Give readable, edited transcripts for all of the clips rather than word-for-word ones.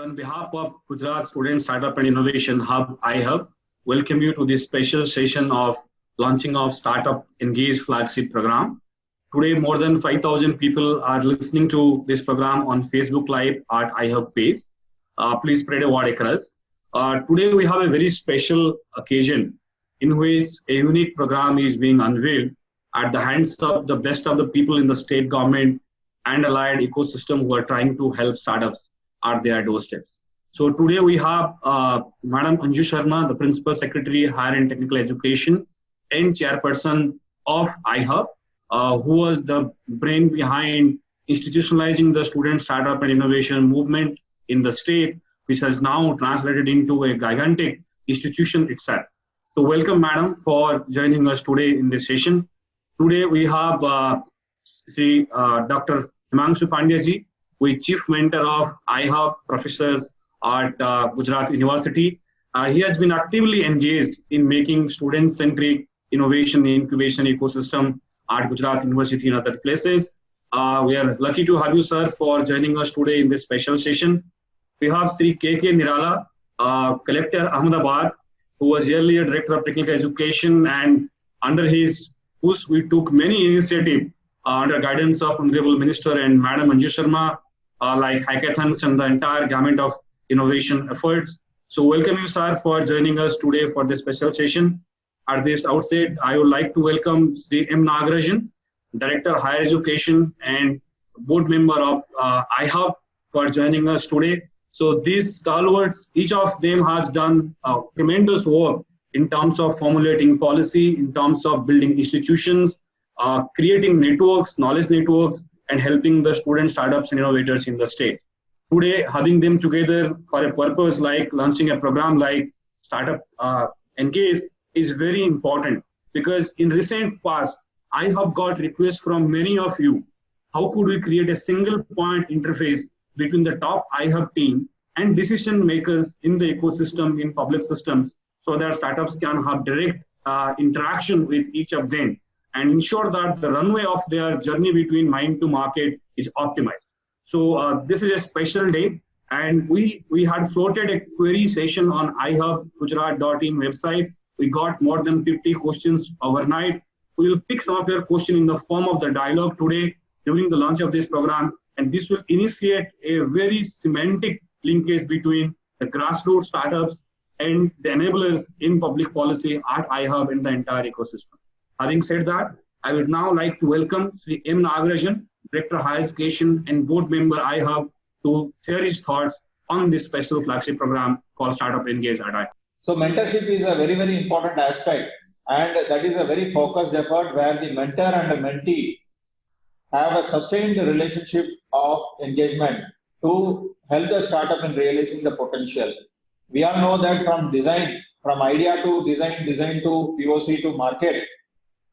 on behalf of Gujarat Student Startup and Innovation Hub, iHub, welcome you to this special session of launching of Startup Engage flagship program. Today, more than 5,000 people are listening to this program on Facebook Live at iHub page. Please spread a word across. Today, we have a very special occasion in which a unique program is being unveiled at the hands of the best of the people in the state government and allied ecosystem who are trying to help startups at their doorsteps. So today we have Madam Anju Sharma, the Principal Secretary, Higher and Technical Education and Chairperson of iHub, who was the brain behind institutionalizing the student startup and innovation movement in the state, which has now translated into a gigantic institution itself. So welcome, Madam, for joining us today in this session. Today we have Dr. Himanshu Pandya-ji, who is Chief Mentor of iHub Professors at Gujarat University. He has been actively engaged in making student-centric innovation incubation ecosystem at Gujarat University and other places. We are lucky to have you, sir, for joining us today in this special session. We have Sri K.K. Nirala, Collector Ahmedabad, who was earlier Director of Technical Education, and under his push, we took many initiatives under guidance of Honorable Minister and Madam Anju Sharma, like hackathons and the entire gamut of innovation efforts. So welcome you, sir, for joining us today for this special session. At this outset, I would like to welcome Sri M. Nagarajan, Director Higher Education and Board Member of iHub, for joining us today. So these stalwarts, each of them has done tremendous work in terms of formulating policy, in terms of building institutions, creating networks, knowledge networks, and helping the student startups and innovators in the state. Today, having them together for a purpose like launching a program like Startup Engage is very important, because in recent past, I have got requests from many of you. How could we create a single point interface between the top iHub team and decision makers in the ecosystem, in public systems, so that startups can have direct interaction with each of them and ensure that the runway of their journey between mind to market is optimized. So this is a special day, and we had floated a query session on iHubgujarat.in website. We got more than 50 questions overnight. We will pick some of your questions in the form of the dialogue today during the launch of this program, and this will initiate a very semantic linkage between the grassroots startups and the enablers in public policy at iHub and the entire ecosystem. Having said that, I would now like to welcome Sri M. Nagarajan, Director of Higher Education and Board Member iHub, to share his thoughts on this special flagship program called Startup Engage at iHub. So mentorship is a very, very important aspect, and that is a very focused effort where the mentor and the mentee have a sustained relationship of engagement to help the startup in realizing the potential. We all know that from design, from idea to design, design to POC to market,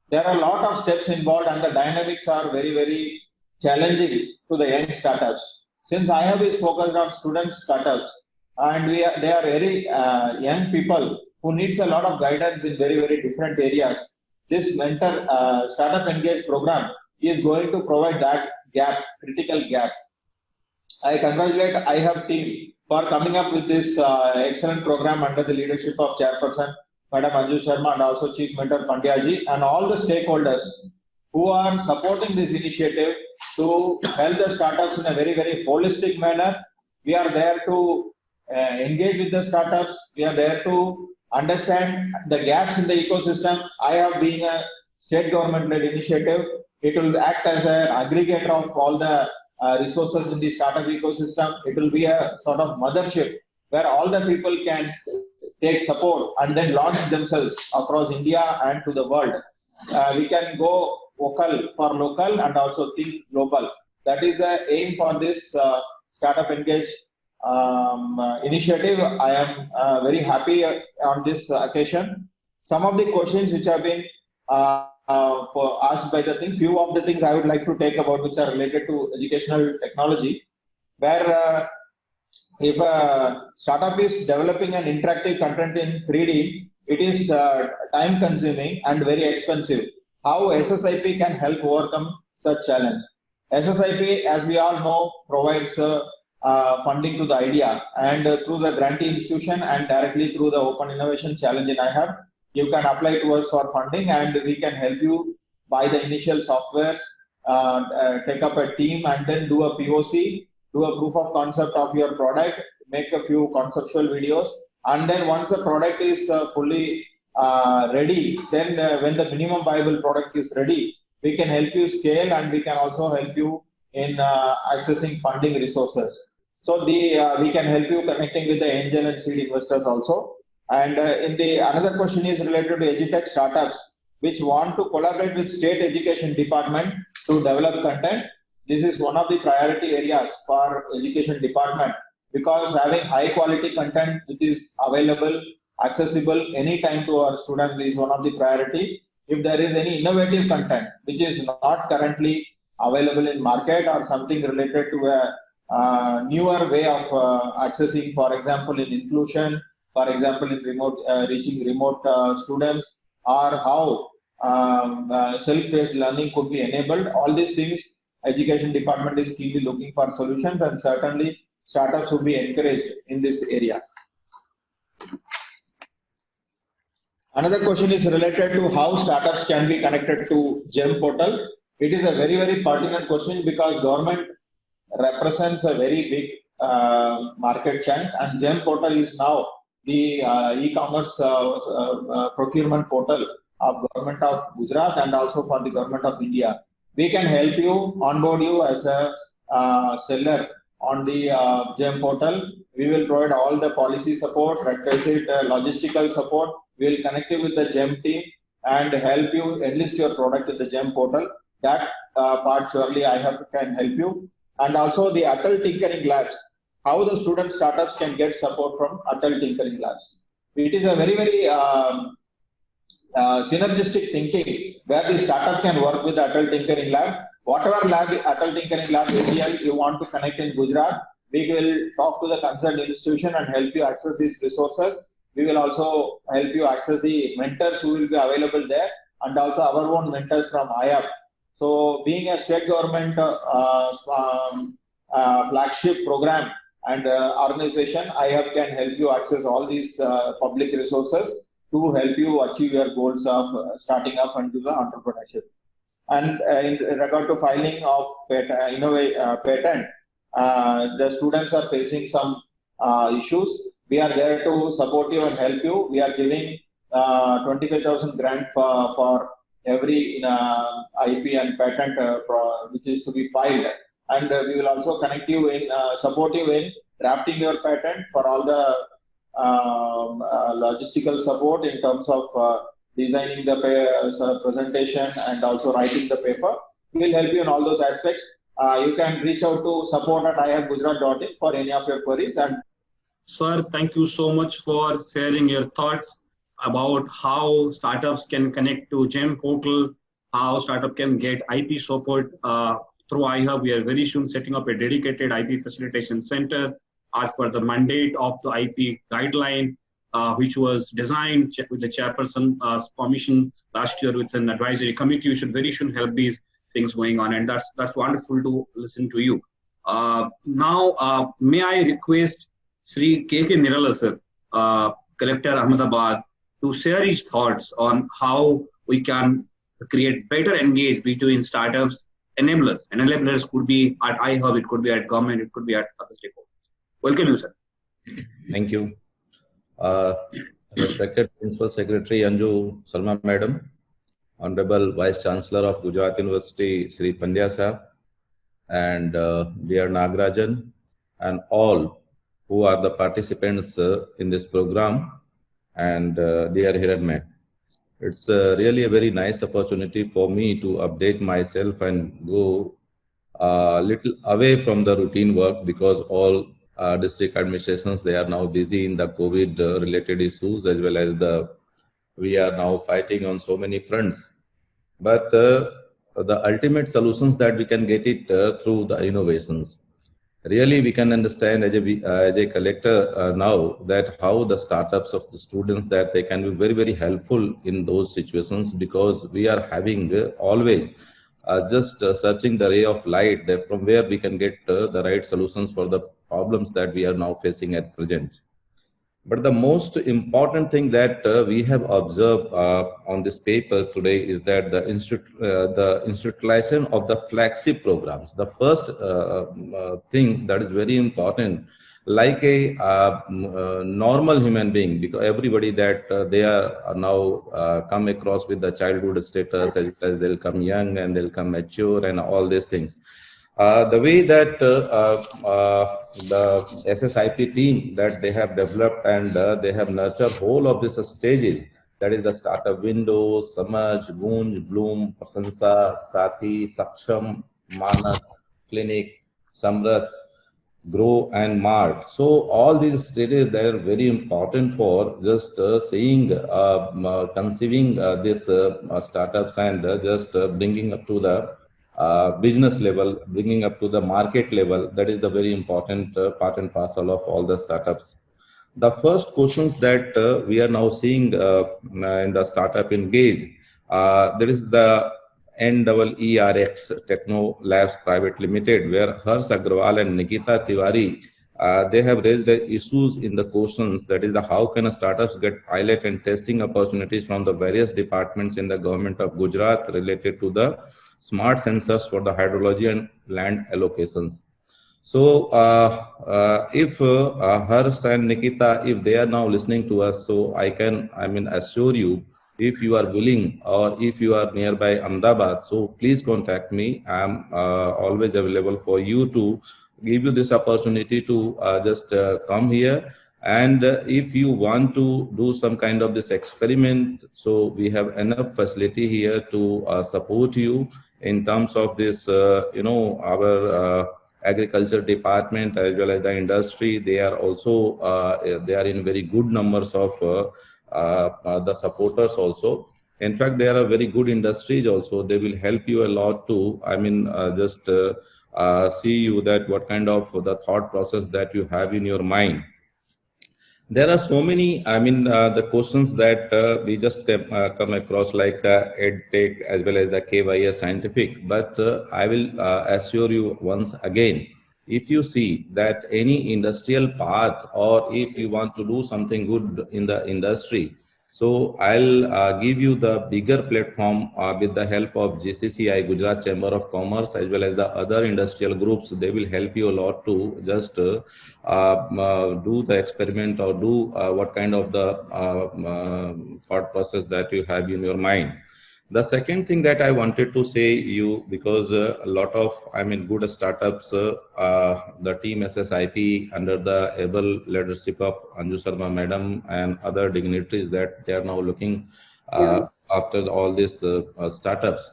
there are a lot of steps involved, and the dynamics are very, very challenging to the young startups. Since iHub is focused on student startups, and they are very young people who needs a lot of guidance in very, very different areas, this mentor Startup Engage program is going to provide that gap, critical gap. I congratulate iHub team for coming up with this excellent program under the leadership of Chairperson Madam Anju Sharma and also Chief Mentor Pandya-ji, and all the stakeholders who are supporting this initiative to help the startups in a very, very holistic manner. We are there to engage with the startups. We are there to understand the gaps in the ecosystem. iHub being a state government-led initiative, it will act as an aggregator of all the resources in the startup ecosystem. It will be a sort of mothership where all the people can take support and then launch themselves across India and to the world. We can go vocal for local and also think global. That is the aim for this Startup Engage initiative. I am very happy on this occasion. Some of the questions which have been asked by the thing, few of the things I would like to take about which are related to educational technology, where if a startup is developing an interactive content in 3D, it is time consuming and very expensive. How SSIP can help overcome such challenge? SSIP, as we all know, provides funding to the idea, and through the grantee institution and directly through the Open Innovation Challenge in iHub, you can apply to us for funding, and we can help you buy the initial softwares, take up a team, and then do a POC, do a proof of concept of your product, make a few conceptual videos, and then once the product is fully ready, then when the minimum viable product is ready, we can help you scale, and we can also help you in accessing funding resources. So we can help you connecting with the angel and seed investors also. And another question is related to edutech startups which want to collaborate with state education department to develop content. This is one of the priority areas for education department, because having high quality content which is available, accessible anytime to our students is one of the priority. If there is any innovative content which is not currently available in market, or something related to a newer way of accessing, for example in inclusion, for example in remote reaching remote students, or how self-paced learning could be enabled, all these things education department is keenly looking for solutions, and certainly startups will be encouraged in this area. Another question is related to how startups can be connected to GEM portal. It is a very, very pertinent question, because government represents a very big market chunk, and GEM portal is now the e-commerce procurement portal of Government of Gujarat and also for the Government of India. We can help you, onboard you as a seller on the GEM portal. We will provide all the policy support, requisite logistical support. We will connect you with the GEM team and help you enlist your product in the GEM portal. That part surely can help you. And also the Atal Tinkering Labs, how the student startups can get support from Atal Tinkering Labs. It is a very, very synergistic thinking, where the startup can work with the Atal Tinkering Lab. Whatever lab, Atal Tinkering Lab area you want to connect in Gujarat, we will talk to the concerned institution and help you access these resources. We will also help you access the mentors who will be available there, and also our own mentors from iHub. So being a state government flagship program and organization, iHub can help you access all these public resources to help you achieve your goals of starting up and do the entrepreneurship. And in regard to filing of patent, the students are facing some issues. We are there to support you and help you. We are giving 25,000 grant for every IP and patent which is to be filed. And we will also connect you in, support you in drafting your patent, for all the logistical support in terms of designing the presentation and also writing the paper. We will help you in all those aspects. You can reach out to support@ihubgujarat.in for any of your queries. And sir, thank you so much for sharing your thoughts about how startups can connect to GEM portal, how startup can get IP support through iHub. We are very soon setting up a dedicated IP facilitation center as per the mandate of the IP guideline, which was designed with the chairperson's permission last year with an advisory committee. You should very soon help these things going on, and that's wonderful to listen to you. Now, may I request Sri K.K. Nirala sir, Collector Ahmedabad, to share his thoughts on how we can create better engagement between startups, enablers. And enablers could be at iHub, it could be at government, it could be at other stakeholders. Welcome you, sir. Thank you. Respected Principal Secretary Anju Salma Madam, Honorable Vice Chancellor of Gujarat University, Sri Pandya Sahab, and dear Nagarajan, and all who are the participants in this program, and dear Hiranmay. It's really a very nice opportunity for me to update myself and go a little away from the routine work, because all district administrations, they are now busy in the COVID related issues, as well as we are now fighting on so many fronts. But the ultimate solutions that we can get it through the innovations. Really, we can understand as a collector now that how the startups of the students, that they can be very, very helpful in those situations, because we are having always just searching the ray of light, that from where we can get the right solutions for the problems that we are now facing at present. But the most important thing that we have observed on this paper today is that the institutionalization of the flagship programs, the first thing that is very important, like a normal human being, because everybody that they are now come across with the childhood status, as they'll come young and they'll come mature and all these things. The way that the SSIP team that they have developed and they have nurtured whole of this stages, that is the startup window, Samaj, Gunj, Bloom, Prasansa, Sathi, Saksham, Manas, Clinic, Samrat, Grow and Mart. So all these stages, they are very important for just conceiving these startups and just bringing up to the business level, bringing up to the market level. That is the very important part and parcel of all the startups. The first questions that we are now seeing in the startup engage, there is the NEERX Techno Labs Private Limited, where Harsh Agrawal and Nikita Tiwari, they have raised the issues in the questions, that is the how can a startups get pilot and testing opportunities from the various departments in the government of Gujarat related to the smart sensors for the hydrology and land allocations. So if Harsh and Nikita, if they are now listening to us, so I assure you, if you are willing or if you are nearby Ahmedabad, so please contact me. I am always available for you to give you this opportunity to just come here. And if you want to do some kind of this experiment, so we have enough facility here to support you in terms of this, our agriculture department as well as the industry. They are also, they are in very good numbers of the supporters also. In fact, there are very good industries also. They will help you a lot to, see you that what kind of the thought process that you have in your mind. There are so many, the questions that we just come across, like the EdTech as well as the KYS scientific. But I will assure you once again, if you see that any industrial part or if you want to do something good in the industry, so I'll give you the bigger platform with the help of GCCI, Gujarat Chamber of Commerce, as well as the other industrial groups. They will help you a lot to just do the experiment or do what kind of the thought process that you have in your mind. The second thing that I wanted to say you, because a lot of, good startups, the team SSIP under the able leadership of Anju Sharma Madam and other dignitaries, that they are now looking after all these startups.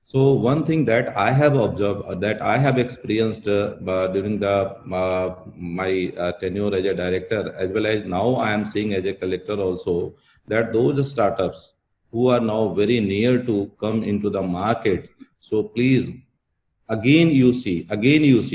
So one thing that I have observed, that I have experienced during the my tenure as a director, as well as now I am seeing as a collector also, that those startups who are now very near to come into the market. So please, again you see,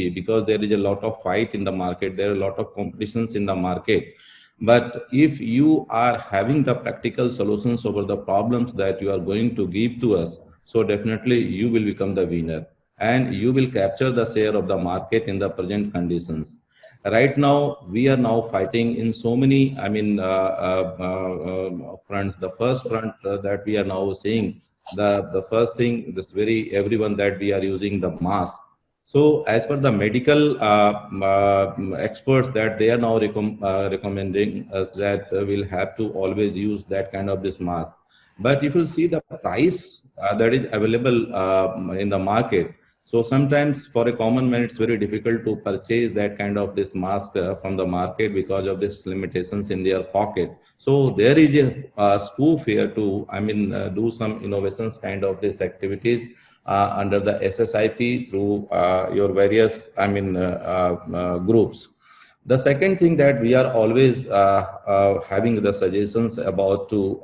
because there is a lot of fight in the market, there are a lot of competitions in the market. But if you are having the practical solutions over the problems that you are going to give to us, so definitely you will become the winner and you will capture the share of the market in the present conditions. Right now, we are now fighting in so many, fronts. The first front that we are now seeing, the first thing, this very everyone that we are using the mask. So as per the medical experts, that they are now recommending us that we'll have to always use that kind of this mask. But if you see the price that is available in the market, so sometimes for a common man, it's very difficult to purchase that kind of this mask from the market because of these limitations in their pocket. So there is a scope here to, do some innovations kind of these activities under the SSIP through your various, groups. The second thing that we are always having the suggestions about to,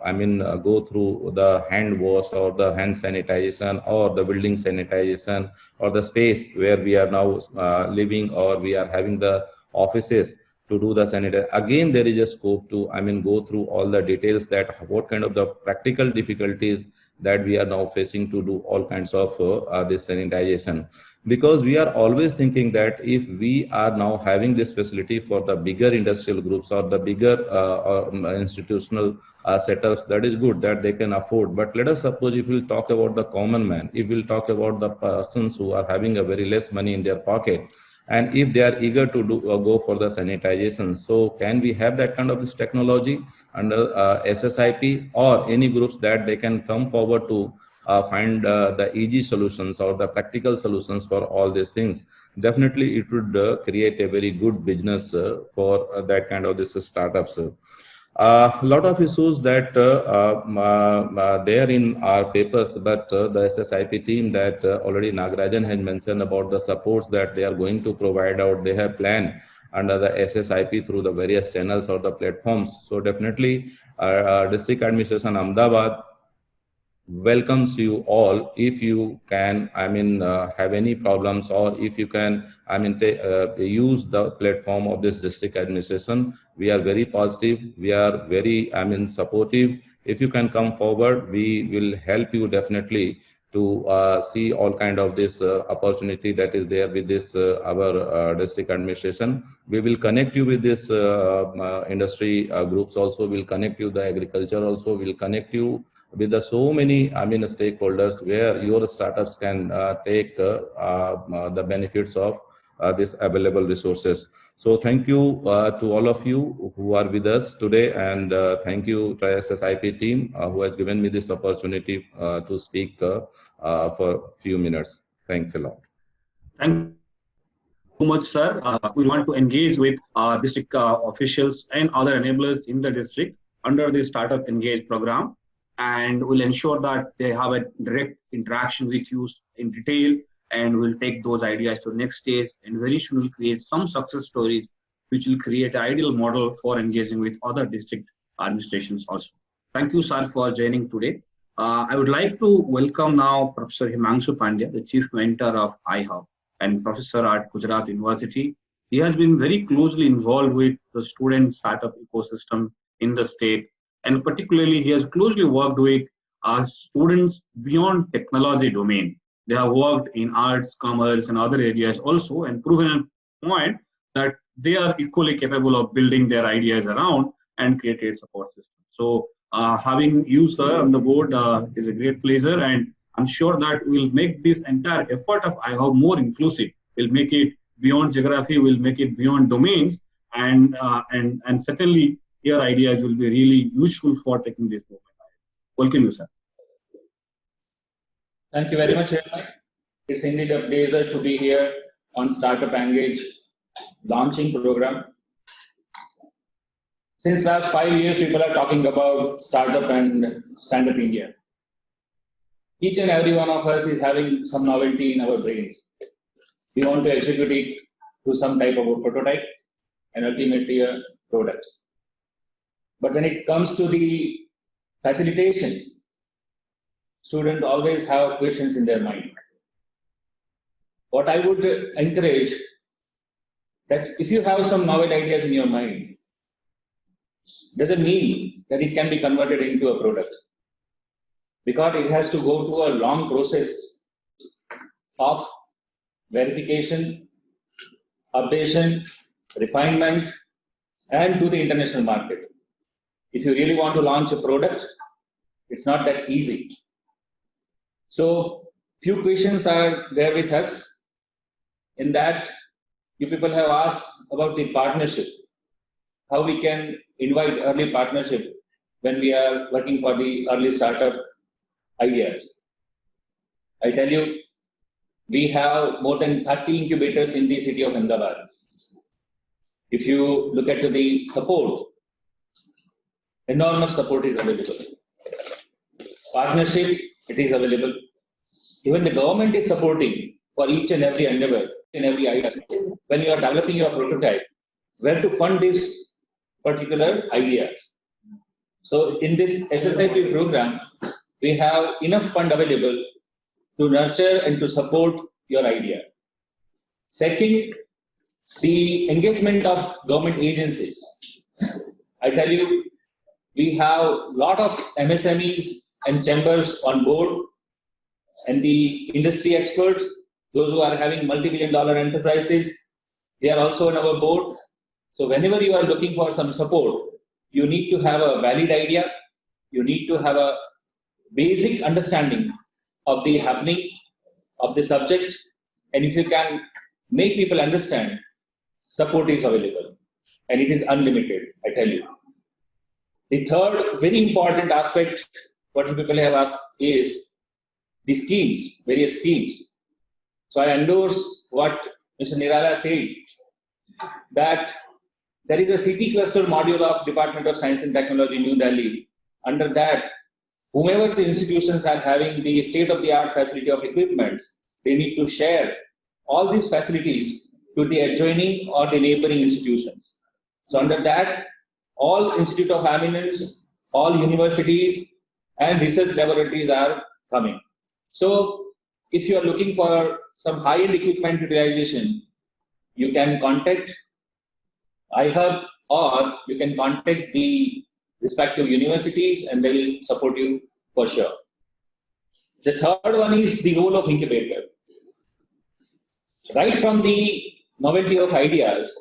go through the hand wash or the hand sanitization or the building sanitization or the space where we are now living or we are having the offices. to do the sanitary. Again, there is a scope to, go through all the details that what kind of the practical difficulties that we are now facing to do all kinds of this sanitization. Because we are always thinking that if we are now having this facility for the bigger industrial groups or the bigger institutional setups, that is good, that they can afford. But let us suppose if we'll talk about the common man, if we'll talk about the persons who are having a very less money in their pocket, and if they are eager to go for the sanitization, so can we have that kind of this technology under SSIP, or any groups that they can come forward to find the easy solutions or the practical solutions for all these things? Definitely it would create a very good business for that kind of this startups. A lot of issues that there in our papers, but the SSIP team that already Nagarajan has mentioned about the supports that they are going to provide out, they have planned under the SSIP through the various channels or the platforms. So definitely District Administration Ahmedabad welcomes you all. If you can have any problems, or if you can use the platform of this district administration, we are very positive, we are very supportive. If you can come forward, we will help you definitely to see all kind of this opportunity that is there with this our district administration. We will connect you with this industry groups also, will connect you the agriculture also, will connect you with the so many stakeholders where your startups can take the benefits of this available resources. So thank you to all of you who are with us today, and thank you to SSIP team who has given me this opportunity to speak for a few minutes. Thanks a lot. Thank you so much, sir. We want to engage with district officials and other enablers in the district under the Startup Engage program, and we'll ensure that they have a direct interaction with you in detail, and we'll take those ideas to the next stage, and very soon we'll create some success stories which will create an ideal model for engaging with other district administrations also. Thank you, sir, for joining today. I would like to welcome now Professor Himanshu Pandya, the Chief Mentor of iHub and Professor at Gujarat University. He has been very closely involved with the student startup ecosystem in the state, and particularly he has closely worked with students beyond technology domain. They have worked in arts, commerce, and other areas also, and proven a point that they are equally capable of building their ideas around and create a support system. So having you, sir, on the board is a great pleasure, and I'm sure that we'll make this entire effort of iHub more inclusive. We'll make it beyond geography, we'll make it beyond domains, and certainly your ideas will be really useful for taking this movement. Welcome you, sir. Thank you very much, Herman. It's indeed a pleasure to be here on Startup Engage launching program. Since last 5 years, people are talking about startup and stand-up India. Each and every one of us is having some novelty in our brains. We want to execute it to some type of a prototype and ultimately a product. But when it comes to the facilitation, students always have questions in their mind. What I would encourage, that if you have some novel ideas in your mind, doesn't mean that it can be converted into a product, because it has to go through a long process of verification, updation, refinement, and to the international market. If you really want to launch a product, it's not that easy. So few questions are there with us. In that, you people have asked about the partnership, how we can invite early partnership when we are working for the early startup ideas. I tell you, we have more than 30 incubators in the city of Ahmedabad. If you look at the support, enormous support is available. Partnership, it is available. Even the government is supporting for each and every endeavor, in every idea. When you are developing your prototype, where to fund this particular idea. So in this SSIP program, we have enough fund available to nurture and to support your idea. Second, The engagement of government agencies. I tell you, we have a lot of MSMEs and chambers on board, and the industry experts, those who are having multi-billion-dollar enterprises, they are also on our board. So whenever you are looking for some support, you need to have a valid idea, you need to have a basic understanding of the happening of the subject, and if you can make people understand, support is available and it is unlimited, I tell you. The third very important aspect, what people have asked, is the schemes, various schemes. So I endorse what Mr. Nirala said, that there is a city cluster module of Department of Science and Technology, New Delhi. Under that, whomever the institutions are having the state-of-the-art facility of equipments, they need to share all these facilities to the adjoining or the neighboring institutions. So under that, all Institute of Eminence, all universities and research laboratories are coming. So if you are looking for some high-end equipment utilization, you can contact iHub or you can contact the respective universities and they will support you for sure. The third one is the role of incubator. Right from the novelty of ideas,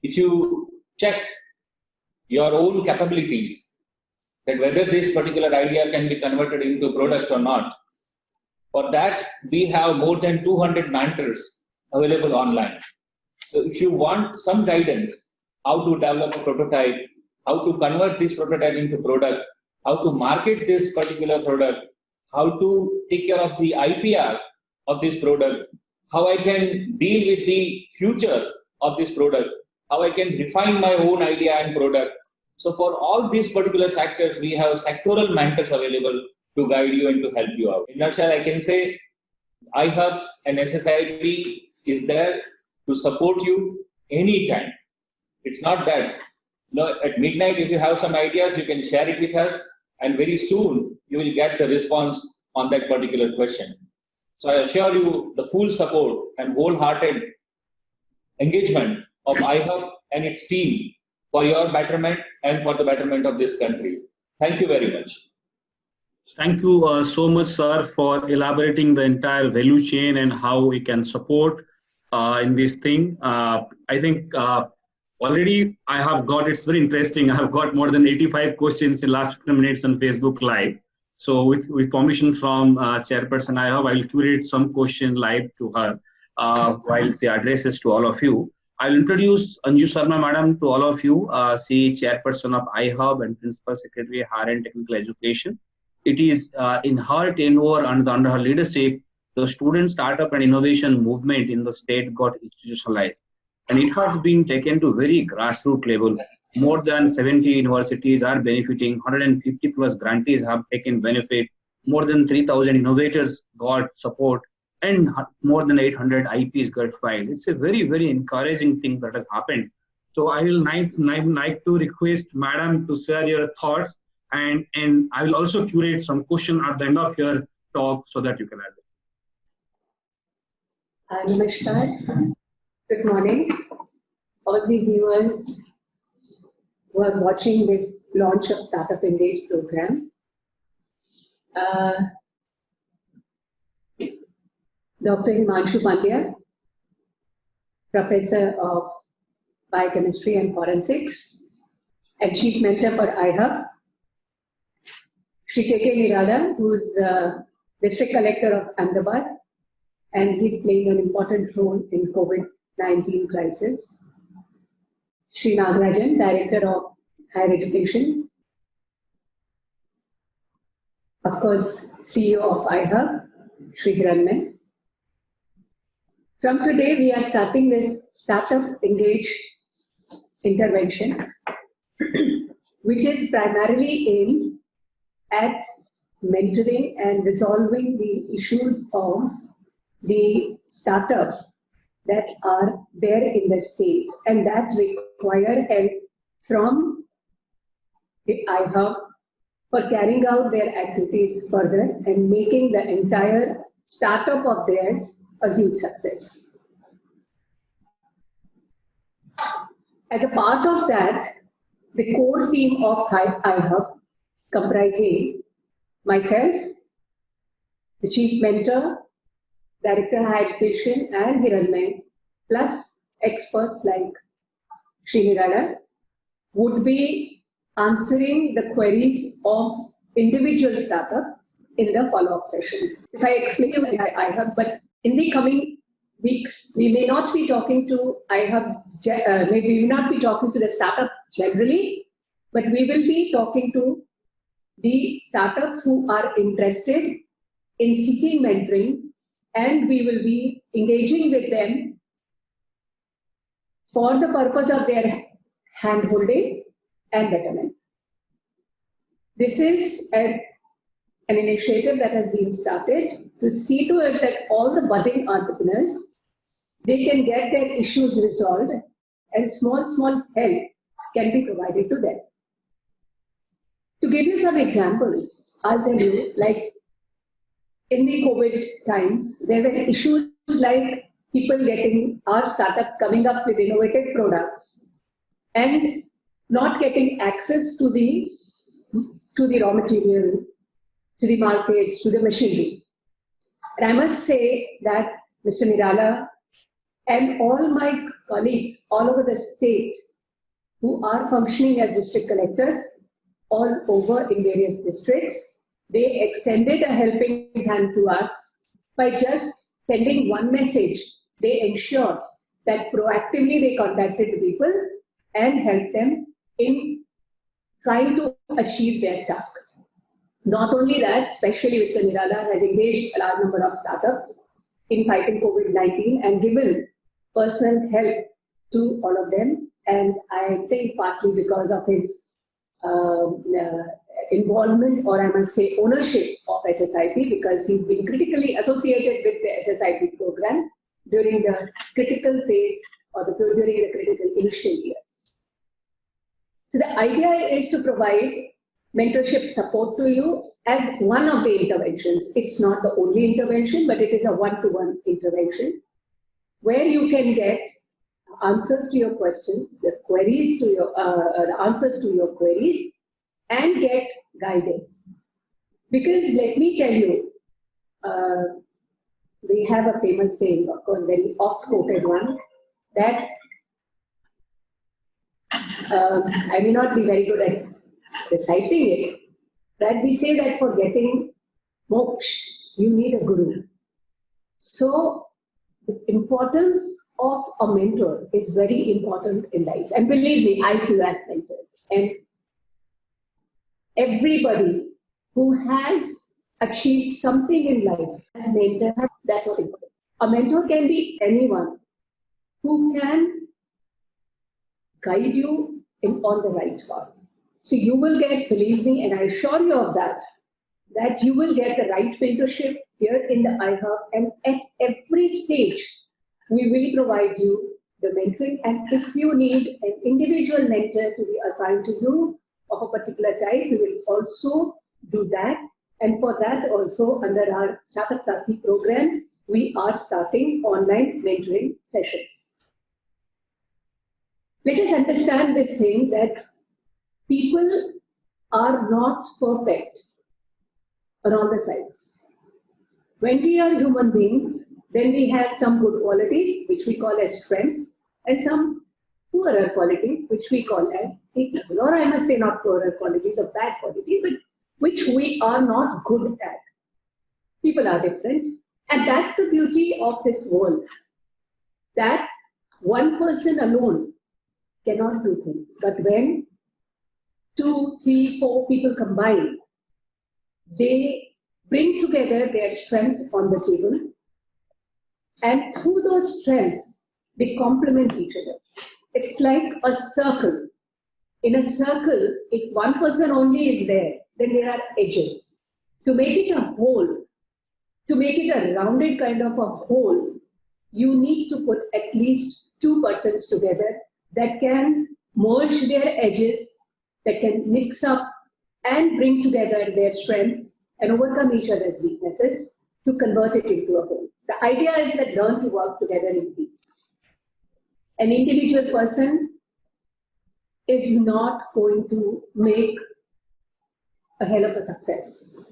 if you check your own capabilities, that whether this particular idea can be converted into a product or not, for that we have more than 200 mentors available online. So if you want some guidance, how to develop a prototype, how to convert this prototype into product, how to market this particular product, how to take care of the IPR of this product, how I can deal with the future of this product, how I can refine my own idea and product. So for all these particular sectors, we have sectoral mentors available to guide you and to help you out. In a nutshell, I can say iHub and SSIP is there to support you anytime. It's not that, at midnight, if you have some ideas, you can share it with us, and very soon you will get the response on that particular question. So I assure you the full support and wholehearted engagement of iHub and its team for your betterment and for the betterment of this country. Thank you very much. Thank you so much, sir, for elaborating the entire value chain and how we can support in this thing. I think already I have got, it's very interesting, I have got more than 85 questions in last 15 minutes on Facebook Live. So with permission from Chairperson iHub, I will curate some question live to her while she addresses to all of you. I'll introduce Anju Sharma Madam to all of you. She is Chairperson of iHub and Principal Secretary, Higher and Technical Education. It is in her tenure and under her leadership, the student startup and innovation movement in the state got institutionalized. And it has been taken to very grassroots level. More than 70 universities are benefiting, 150 plus grantees have taken benefit, more than 3,000 innovators got support, and more than 800 IPs got filed. It's a very, very encouraging thing that has happened. So I will like to request Madam to share your thoughts, and I will also curate some question at the end of your talk so that you can add it. Namaskar. Good morning, all the viewers who are watching this launch of Startup Engage program. Dr. Himanshu Pandya, Professor of Biochemistry and Forensics and Chief Mentor for iHub. Shri K.K. Nirala, who's District Collector of Ahmedabad, and he's playing an important role in COVID-19 crisis. Shri Nagarajan, Director of Higher Education. Of course, CEO of iHub, Shri Hiranman. From today, we are starting this Startup Engage intervention, which is primarily aimed at mentoring and resolving the issues of the startups that are there in the state and that require help from the iHub for carrying out their activities further and making the entire startup of theirs a huge success. As a part of that, the core team of iHub, comprising myself, the chief mentor, director higher education, and Hiranmay, plus experts like Sri Nirala, would be answering the queries of individual startups in the follow-up sessions. If I explain you iHub, but in the coming weeks, we may not be talking to iHubs, maybe we will not be talking to the startups generally, but we will be talking to the startups who are interested in seeking mentoring, and we will be engaging with them for the purpose of their hand-holding and betterment. This is an initiative that has been started to see to it that all the budding entrepreneurs, they can get their issues resolved and small help can be provided to them. To give you some examples, I'll tell you, like in the COVID times, there were issues like people getting our startups coming up with innovative products and not getting access to the raw material, to the markets, to the machinery. And I must say that Mr. Nirala and all my colleagues all over the state who are functioning as district collectors all over in various districts, they extended a helping hand to us by just sending one message. They ensured that proactively they contacted the people and helped them in trying to achieve their task. Not only that, especially Mr. Nirala has engaged a large number of startups in fighting COVID-19 and given personal help to all of them. And I think partly because of his involvement, or I must say ownership of SSIP, because he's been critically associated with the SSIP program during the critical phase or during the critical initial years. So the idea is to provide mentorship support to you as one of the interventions. It's not the only intervention, but it is a one-to-one intervention where you can get answers to your questions, the queries to your the answers to your queries, and get guidance. Because let me tell you, we have a famous saying, of course, very oft-quoted one, that I may not be very good at reciting it, that we say that for getting moksha, you need a guru. So the importance of a mentor is very important in life. And believe me, I too have mentors. And everybody who has achieved something in life as a mentor, that's what important. A mentor can be anyone who can guide you on the right path. So you will get, believe me, and I assure you of that, that you will get the right mentorship here in the iHub, and at every stage, we will provide you the mentoring. And if you need an individual mentor to be assigned to you of a particular type, we will also do that. And for that also, under our Startup Sathi program, we are starting online mentoring sessions. Let us understand this thing that people are not perfect on all the sides. When we are human beings, then we have some good qualities, which we call as strengths, and some poorer qualities, which we call as weaknesses. Or I must say not poorer qualities or bad qualities, but which we are not good at. People are different. And that's the beauty of this world, that one person alone cannot do things. But when 2, 3, 4 people combine, they bring together their strengths on the table, and through those strengths, they complement each other. It's like a circle. In a circle, if one person only is there, then there are edges. To make it a whole, to make it a rounded kind of a whole, you need to put at least 2 persons together that can merge their edges, that can mix up and bring together their strengths and overcome each other's weaknesses to convert it into a whole. The idea is that learn to work together in teams. An individual person is not going to make a hell of a success.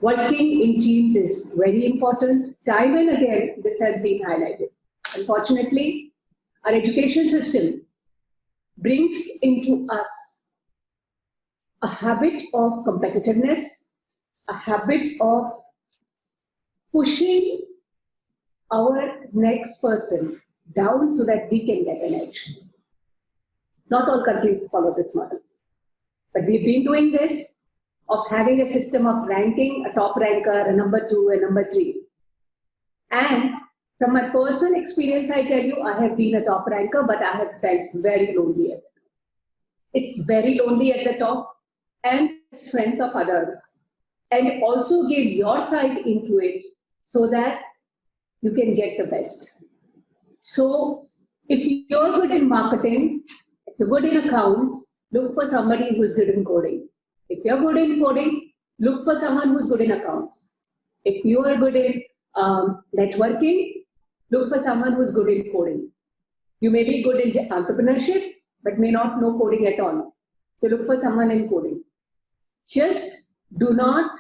Working in teams is very important. Time and again, this has been highlighted. Unfortunately, our education system brings into us a habit of competitiveness, a habit of pushing our next person down so that we can get an edge. Not all countries follow this model, but we've been doing this of having a system of ranking a top ranker, a number 2, a number 3. And from my personal experience, I tell you, I have been a top ranker, but I have felt very lonely at the top. It's very lonely at the top, and the strength of others. And also give your side into it so that you can get the best. So if you're good in marketing, if you're good in accounts, look for somebody who's good in coding. If you're good in coding, look for someone who's good in accounts. If you are good in networking, look for someone who's good in coding. You may be good in entrepreneurship, but may not know coding at all. So look for someone in coding. Just do not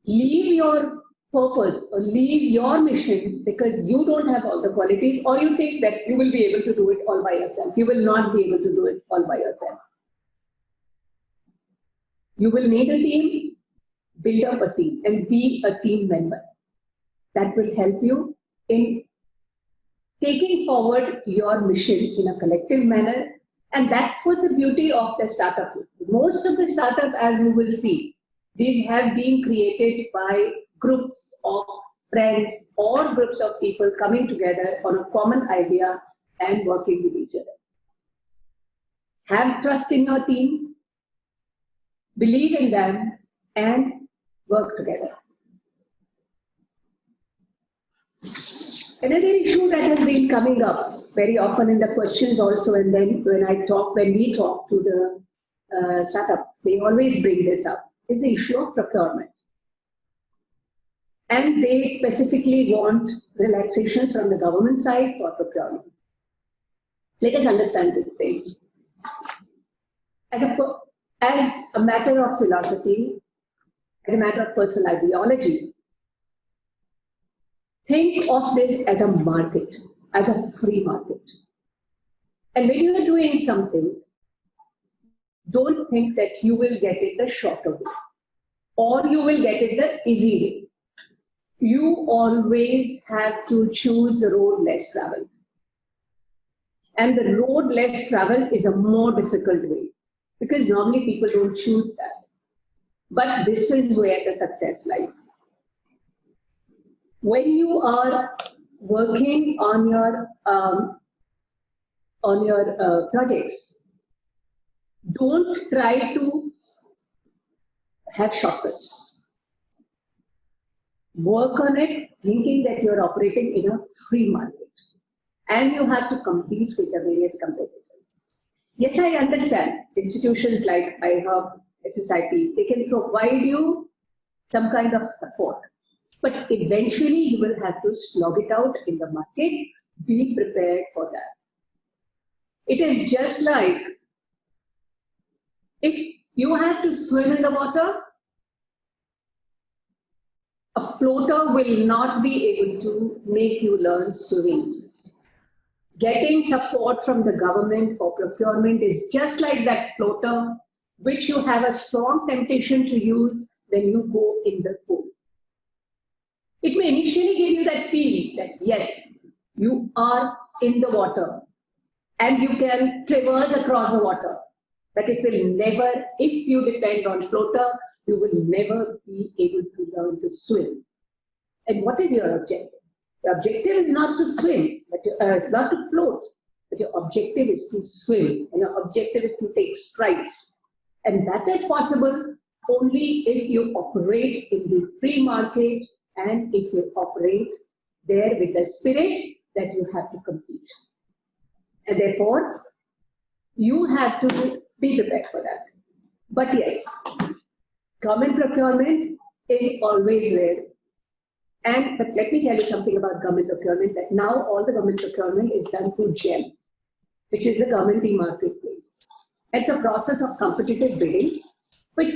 leave your purpose or leave your mission because you don't have all the qualities, or you think that you will be able to do it all by yourself. You will not be able to do it all by yourself. You will need a team, build up a team, and be a team member. That will help you in taking forward your mission in a collective manner. And that's what the beauty of the startup is. Most of the startup, as you will see, these have been created by groups of friends or groups of people coming together on a common idea and working with each other. Have trust in your team, believe in them, and work together. Another issue that has been coming up very often in the questions also, and then when we talk to the startups, they always bring this up, is the issue of procurement. And they specifically want relaxations from the government side for procurement. Let us understand this thing. As a matter of philosophy, as a matter of personal ideology, think of this as a market, as a free market. And when you are doing something, don't think that you will get it the shorter way, or you will get it the easy way. You always have to choose the road less traveled. And the road less traveled is a more difficult way, because normally people don't choose that. But this is where the success lies. When you are working on your projects, don't try to have shortcuts. Work on it thinking that you're operating in a free market and you have to compete with the various competitors. Yes, I understand institutions like IHUB, SSIP, they can provide you some kind of support. But eventually you will have to slog it out in the market. Be prepared for that. It is just like if you have to swim in the water, a floater will not be able to make you learn swimming. Getting support from the government for procurement is just like that floater, which you have a strong temptation to use when you go in the pool. It may initially give you that feeling that yes, you are in the water and you can traverse across the water, but it will never, if you depend on floater, you will never be able to learn to swim. And what is your objective? Your objective is not to swim, but it's not to float, but your objective is to swim, and your objective is to take strides. And that is possible only if you operate in the free market and if you operate there with the spirit that you have to compete. And therefore, you have to be prepared for that. But yes, government procurement is always there. But let me tell you something about government procurement, that now all the government procurement is done through GEM. which is the government e-marketplace. It's a process of competitive bidding, which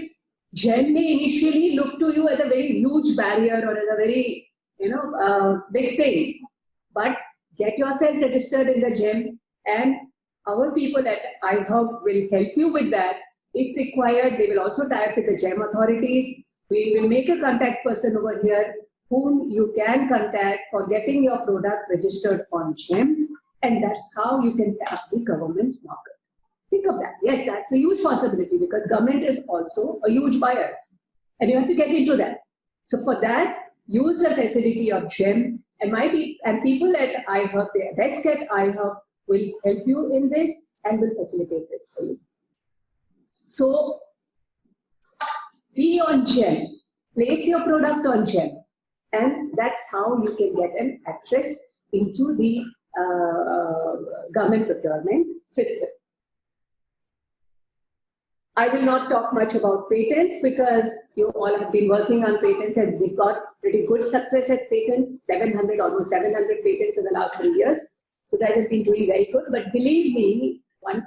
GEM may initially look to you as a very huge barrier or as a very, big thing. But get yourself registered in the GEM, and our people at iHub will help you with that. If required, they will also tie up with the GEM authorities. We will make a contact person over here whom you can contact for getting your product registered on GEM, and that's how you can tap the government market. Think of that. Yes, that's a huge possibility because government is also a huge buyer, and you have to get into that. So for that, use the facility of GEM, and people at iHub, their desk at iHub will help you in this and will facilitate this for you. So be on GEM, place your product on GEM, and that's how you can get an access into the government procurement system. I will not talk much about patents because you all have been working on patents and we've got pretty good success at patents, almost 700 patents in the last 3 years. So you guys have been doing very good, but believe me, I'll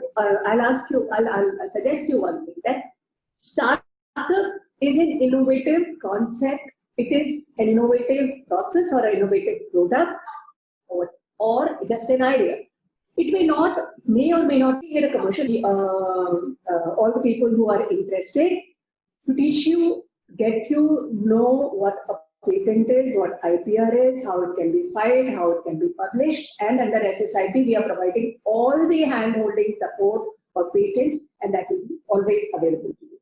suggest you one thing, that startup is an innovative concept. It is an innovative process or an innovative product or just an idea. It may or may not be a commercial. All the people who are interested to teach you, get you know what a patent is, what IPR is, how it can be filed, how it can be published, and under SSIP we are providing all the hand-holding support for patents, and that will be always available to you.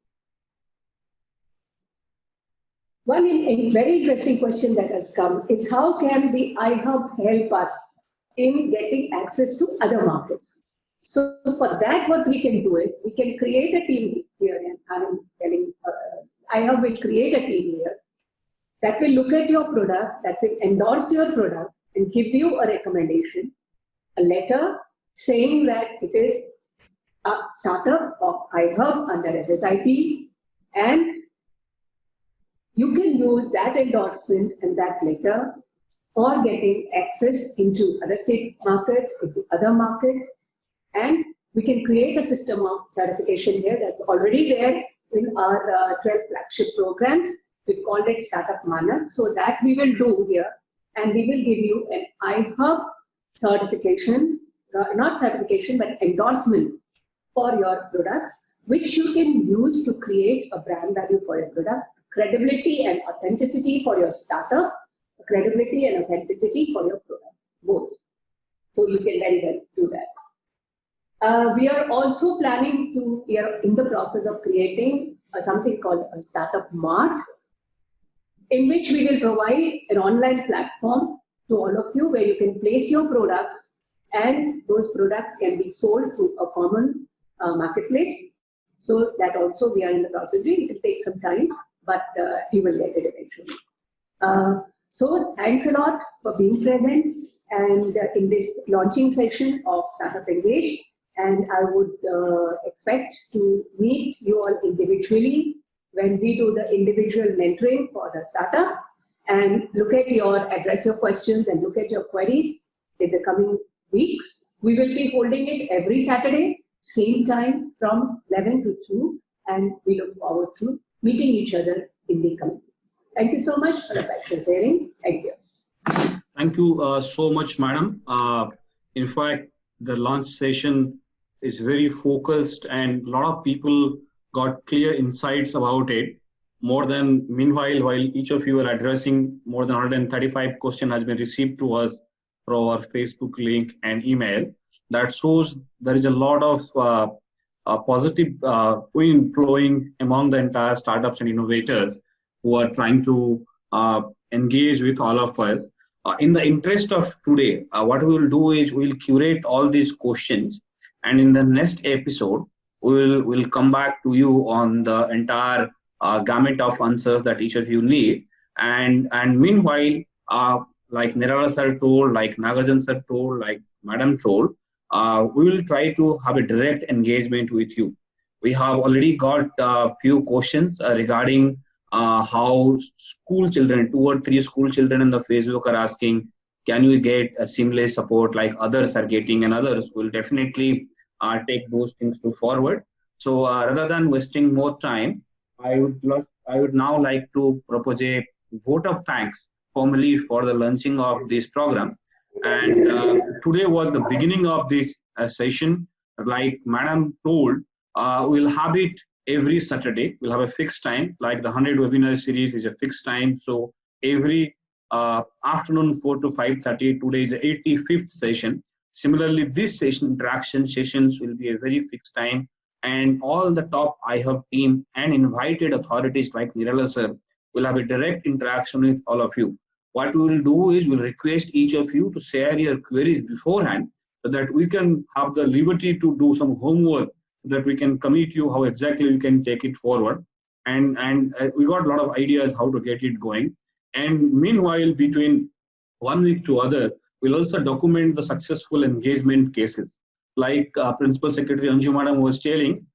One very interesting question that has come is how can the iHub help us in getting access to other markets? So for that, what we can do is we can create a team here, and I'm telling iHub will create a team here that will look at your product, that will endorse your product and give you a recommendation, a letter saying that it is a startup of iHub under SSIP, and you can use that endorsement and that letter for getting access into other state markets, into other markets, and we can create a system of certification here that's already there in our 12 flagship programs. We've called it Startup Manak. So that we will do here, and we will give you an iHub certification, not certification, but endorsement for your products, which you can use to create a brand value for your product, credibility and authenticity for your startup, credibility and authenticity for your product, both. So you can very well do that. We are also planning to, we are in the process of creating something called a Startup Mart, in which we will provide an online platform to all of you where you can place your products, and those products can be sold through a common marketplace. So that also we are in the process. It will take some time, but you will get it eventually. So thanks a lot for being present and in this launching session of Startup Engage. And I would expect to meet you all individually when we do the individual mentoring for the startups, and address your questions and look at your queries in the coming weeks. We will be holding it every Saturday, same time from 11 to 2, and we look forward to meeting each other in the coming weeks. Thank you so much for the patient sharing. Thank you. Thank you so much, madam. In fact, the launch session is very focused, and a lot of people got clear insights about it. Meanwhile, while each of you are addressing, more than 135 questions has been received to us through our Facebook link and email. That shows there is a lot of positive wind flowing among the entire startups and innovators who are trying to engage with all of us. In the interest of today, what we will do is we will curate all these questions, and in the next episode, we'll come back to you on the entire gamut of answers that each of you need. And meanwhile, like Nirala sir told, like Nagarjan sir told, like Madam told, we will try to have a direct engagement with you. We have already got a few questions regarding how school children, 2 or 3 school children in the Facebook are asking can you get a seamless support like others are getting, and others will definitely take those things to forward. So rather than wasting more time, I would now like to propose a vote of thanks formally for the launching of this program. And today was the beginning of this session. Like Madam told, we'll have it every Saturday. We'll have a fixed time, like the 100 webinar series is a fixed time. So every afternoon 4 to 5:30, today is the 85th session. Similarly, this session, interaction sessions, will be a very fixed time, and all the top iHub team and invited authorities like Nirala sir will have a direct interaction with all of you. What we will do is we'll request each of you to share your queries beforehand so that we can have the liberty to do some homework so that we can commit you how exactly we can take it forward. And we got a lot of ideas how to get it going. And meanwhile, between 1 week to other, we'll also document the successful engagement cases. Like Principal Secretary Anju Madam was telling,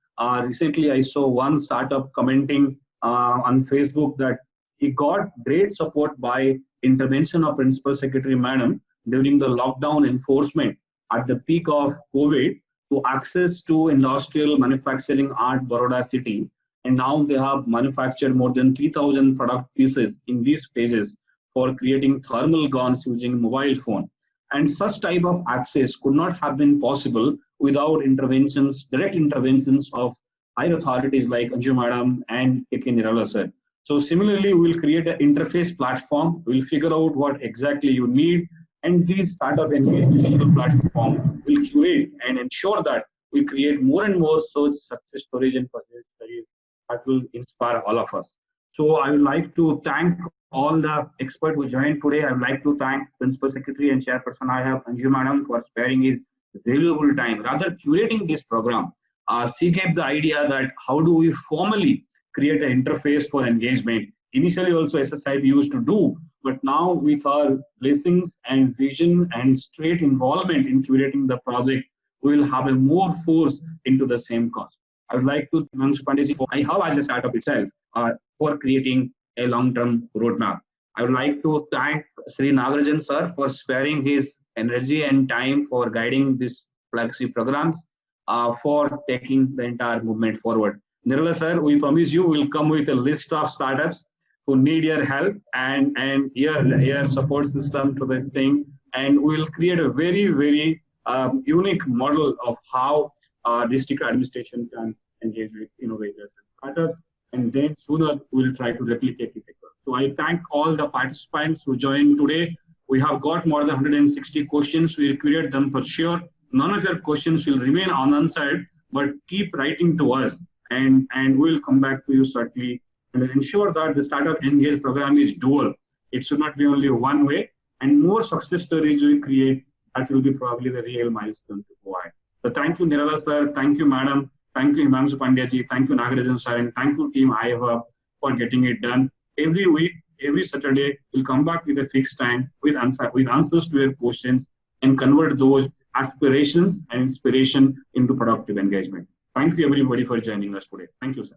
recently I saw one startup commenting on Facebook that he got great support by intervention of Principal Secretary Madam during the lockdown enforcement at the peak of COVID to access to industrial manufacturing at Baroda city. And now they have manufactured more than 3,000 product pieces in these phases for creating thermal guns using mobile phone. And such type of access could not have been possible without interventions, direct interventions of higher authorities like Anju Madam and A.K. Nirala sir. So similarly, we'll create an interface platform. We'll figure out what exactly you need, and these startup engaged digital platform will curate and ensure that we create more and more such success stories and success stories that will inspire all of us. So I would like to thank all the experts who joined today. I would like to thank Principal Secretary and Chairperson iHub Anju Madam for sparing his valuable time. Rather curating this program, she gave the idea that how do we formally create an interface for engagement. Initially also SSIB used to do, but now with our blessings and vision and straight involvement in curating the project, we will have a more force into the same cause. I would like to thank Himanshu Pandey for iHub as a startup itself for creating a long-term roadmap. I would like to thank Sri Nagarajan sir for sparing his energy and time for guiding these flagship programs, for taking the entire movement forward. Nirala sir, we promise you will come with a list of startups who need your help and your support system to this thing, and we will create a very, very unique model of how district administration can engage with innovators and startups, and then sooner we'll try to replicate it. So I thank all the participants who joined today. We have got more than 160 questions. We'll curate them for sure. None of your questions will remain unanswered, but keep writing to us, and we'll come back to you certainly and ensure that the Startup Engage program is dual. It should not be only one way, and more success stories we create, that will be probably the real milestone to go ahead. So thank you, Nirala sir. Thank you, madam. Thank you, Himanshu Pandey ji. Thank you, Nagarajan sir. And thank you, team iHub, for getting it done. Every week, every Saturday, we'll come back with a fixed time with answers to your questions and convert those aspirations and inspiration into productive engagement. Thank you, everybody, for joining us today. Thank you, sir.